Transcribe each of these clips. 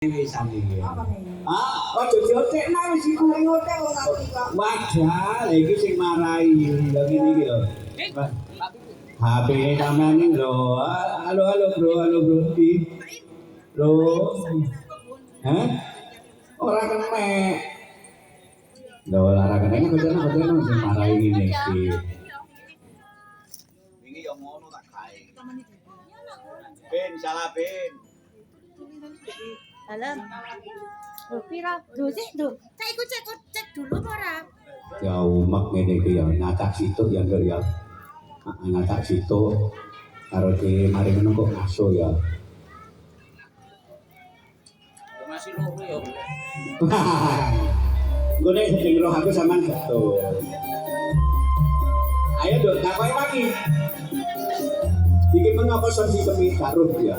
Wisan iki. Apa nih? Ah, ojo diotekno wis iku ngotek kok ngerti kok. Wadah, lha iki sing marai lho ngene iki lho. HP sampean iki lho. Halo halo bro, halo bro. Bro. Hah? Ora kenek. Lho ora kenek kok sing marai ngene iki. Iki yo ngono tak gawe. Ben salah ben. Dalam. Loh, pira? Loh, sih, loh. Cek dulu apa ora? Ya umek ngene iki ya ngacak situk ya Nduk ya. Ngacak situk karo di mari ngono kok ngaso ya. Masih loro ya. Engko nek sing roh aku sampean betul. Ayo Nduk, takoki lagi. Iki mengapa sesi kemi taruh ya?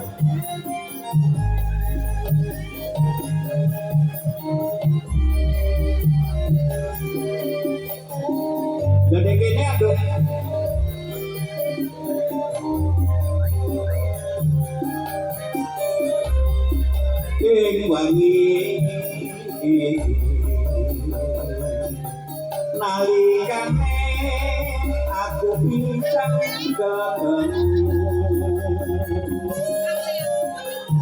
Jadi kene aduk. Ing wangi nalikane aku pincang ketemu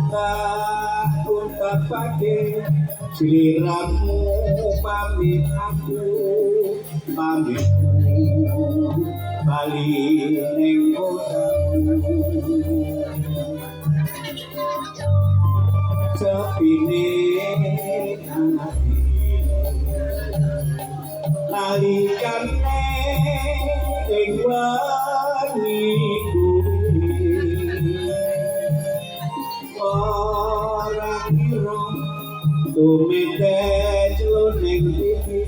tak untapake sliramu pamit aku pamitmu bali ning kotamu sepine ati nalikane ing wangi ora kira tumete ning pipi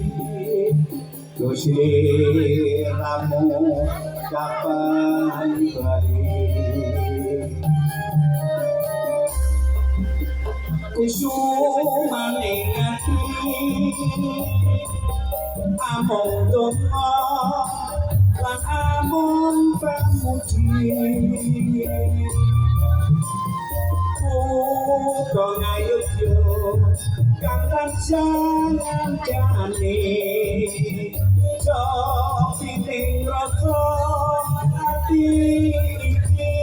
sliramu kapan balik kusumane ati among donga lan among pamuji kong ayo kang jangan jane sok piting rasa ati iki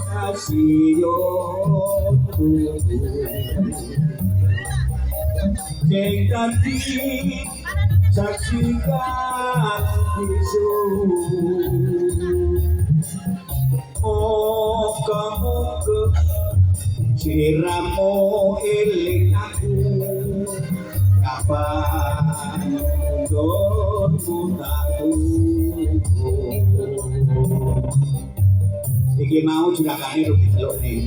kasio jeng tadi saksikan bisu moga-moga sliramu eling aku kapan undurmu tak iki mau juragane rugi delok nih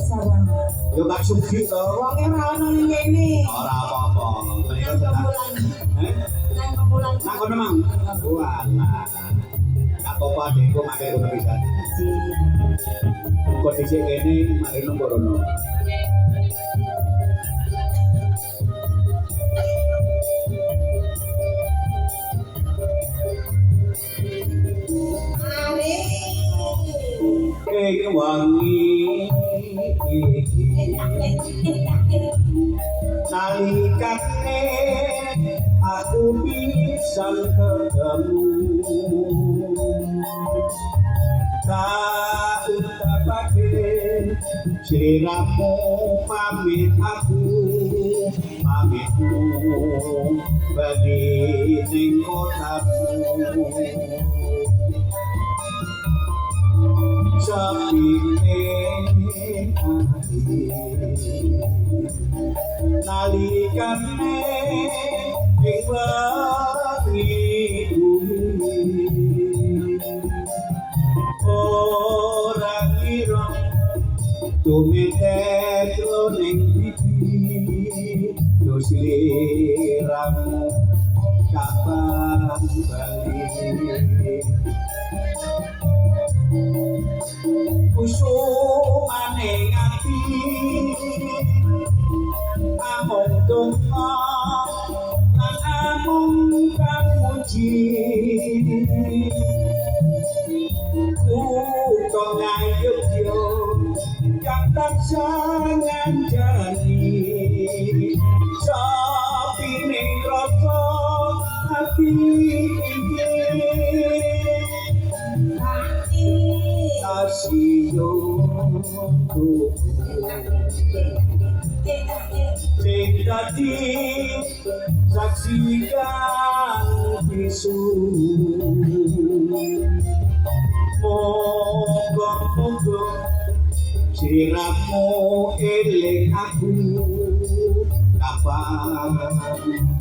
Sawan. yo gak sugi to Wonge ora ono ning kene. ora apa-apa Nang kemulan. eh Nang kemulan. nang kono mang walah gak apa-apa adekku makai kono bisa kok dhisik kene mari nang kono ing wangi nalikane aku bisa ketemu tak untapake sliramu pamit aku pamitmu bagi ning kotamu sepine ati nalikane ing wangi ora kira tumete ning pipi yo sliramu kapan balik kusumane ati among donga lan among kang muji kang tansah ngandani sapine rasa ati iki asiyo sing dadi saksi kang bisu moga-moga sirahmu eling aku kapan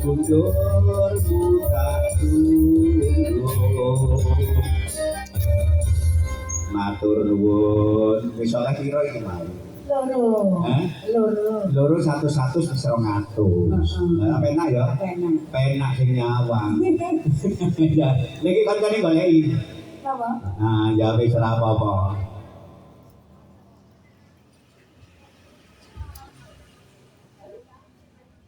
kundurmu tak matur nuwun wis ora kira iki mau Loro. Loro. loro 100 wis 200 penak ya penak sing nyawang ya niki kancane goleki Apa? nah ya wis ora apa-apa